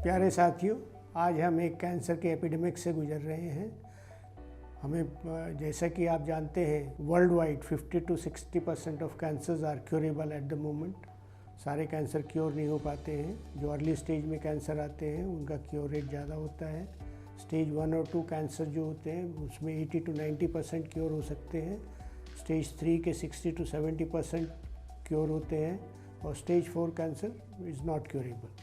प्यारे साथियों, आज हम एक कैंसर के एपिडेमिक से गुजर रहे हैं। हमें जैसा कि आप जानते हैं, world wide 50 to 60% of cancers are curable at the moment. सारे कैंसर क्योर नहीं हो पाते हैं। जो अर्ली स्टेज में कैंसर आते हैं उनका क्योर रेट ज़्यादा होता है। स्टेज 1 और 2 कैंसर जो होते हैं उसमें 80 to 90% क्योर हो सकते हैं। स्टेज 3 के 60 to 70% क्योर होते हैं और stage 4 cancer is not curable.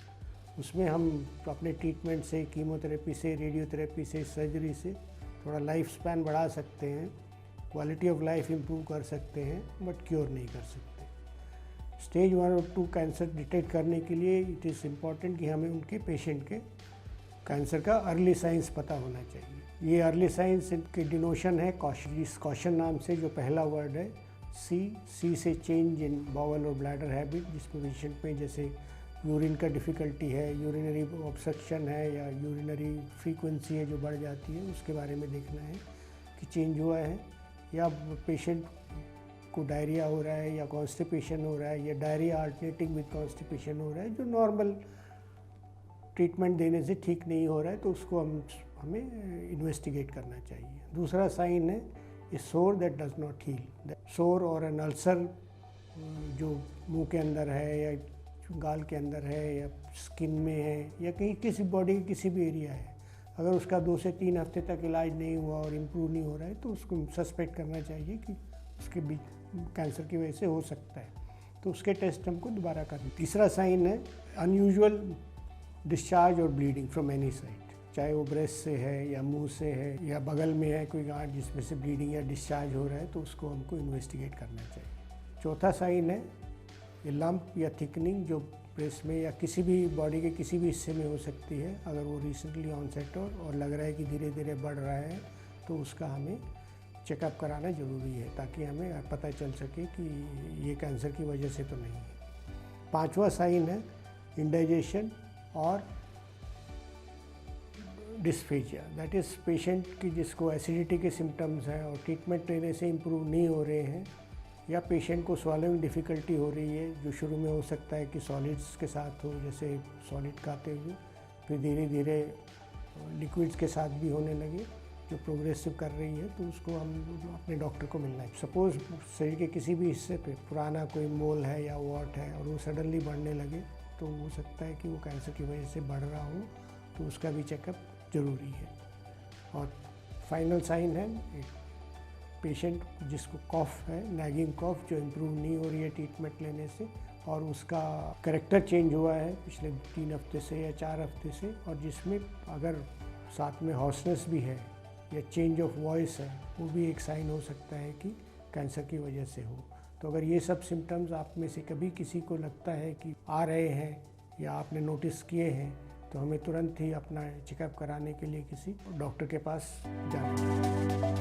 उसमें हम अपने ट्रीटमेंट से, कीमोथेरेपी से, रेडियोथेरेपी से, सर्जरी से थोड़ा लाइफ स्पैन बढ़ा सकते हैं, क्वालिटी ऑफ लाइफ इम्प्रूव कर सकते हैं, बट क्योर नहीं कर सकते। स्टेज 1 और 2 कैंसर डिटेक्ट करने के लिए इट इज़ इम्पॉर्टेंट कि हमें उनके पेशेंट के कैंसर का अर्ली साइंस पता होना चाहिए। ये अर्ली साइंस के डिनोशन है कॉशन नाम से। जो पहला वर्ड है सी से चेंज इन बाउल और ब्लैडर हैबिट, जिसमें पेशेंट में जैसे यूरिन का डिफ़िकल्टी है, यूरिनरी ऑब्स्ट्रक्शन है या यूरिनरी फ्रीक्वेंसी है जो बढ़ जाती है, उसके बारे में देखना है कि चेंज हुआ है, या पेशेंट को डायरिया हो रहा है या कॉन्स्टिपेशन हो रहा है या डायरिया अल्टरनेटिंग विद कॉन्स्टिपेशन हो रहा है, जो नॉर्मल ट्रीटमेंट देने से ठीक नहीं हो रहा है, तो उसको हमें इन्वेस्टिगेट करना चाहिए। दूसरा साइन है ए सोर दैट डज नॉट हील। सोर और एन अल्सर जो मुंह के अंदर है या गाल के अंदर है या स्किन में है या कहीं किसी बॉडी के किसी भी एरिया है, अगर उसका 2 से 3 हफ्ते तक इलाज नहीं हुआ और इम्प्रूव नहीं हो रहा है तो उसको सस्पेक्ट करना चाहिए कि उसके बीच कैंसर की वजह से हो सकता है, तो उसके टेस्ट हमको दोबारा करना। तीसरा साइन है अनयूजुअल डिस्चार्ज और ब्लीडिंग फ्रॉम एनी साइड, चाहे वो ब्रेस्ट से है या मुंह से है या बगल में है कोई गांठ जिसमें से ब्लीडिंग या डिस्चार्ज हो रहा है, तो उसको हमको इन्वेस्टिगेट करना चाहिए। चौथा साइन है ये लंप या थिकनिंग, जो ब्रेस्ट में या किसी भी बॉडी के किसी भी हिस्से में हो सकती है। अगर वो रिसेंटली ऑनसेट हो और लग रहा है कि धीरे धीरे बढ़ रहा है तो उसका हमें चेकअप कराना ज़रूरी है, ताकि हमें पता चल सके कि ये कैंसर की वजह से तो नहीं है। पांचवा साइन है इंडाइजेशन और डिस्फेजिया, दैट इज़ पेशेंट की जिसको एसिडिटी के सिम्टम्स हैं और ट्रीटमेंट लेने से इम्प्रूव नहीं हो रहे हैं, या पेशेंट को स्वॉलोइंग डिफ़िकल्टी हो रही है, जो शुरू में हो सकता है कि सॉलिड्स के साथ हो, जैसे सॉलिड खाते हुए, फिर धीरे धीरे लिक्विड्स के साथ भी होने लगे, जो प्रोग्रेसिव कर रही है, तो उसको हम अपने डॉक्टर को मिलना है। सपोज़ शरीर के किसी भी हिस्से पे पुराना कोई मोल है या वॉट है और वो सडनली बढ़ने लगे, तो हो सकता है कि वो कैंसर की वजह से बढ़ रहा हो, तो उसका भी चेकअप ज़रूरी है। और फाइनल साइन है पेशेंट जिसको कॉफ है, नैगिंग कॉफ, जो इम्प्रूव नहीं हो रही है ट्रीटमेंट लेने से, और उसका कैरेक्टर चेंज हुआ है पिछले 3 हफ्ते से या 4 हफ्ते से, और जिसमें अगर साथ में हॉर्सनेस भी है या चेंज ऑफ वॉइस है, वो भी एक साइन हो सकता है कि कैंसर की वजह से हो। तो अगर ये सब सिम्टम्स आप में से कभी किसी को लगता है कि आ रहे हैं या आपने नोटिस किए हैं, तो हमें तुरंत ही अपना चेकअप कराने के लिए किसी डॉक्टर के पास जाना चाहिए।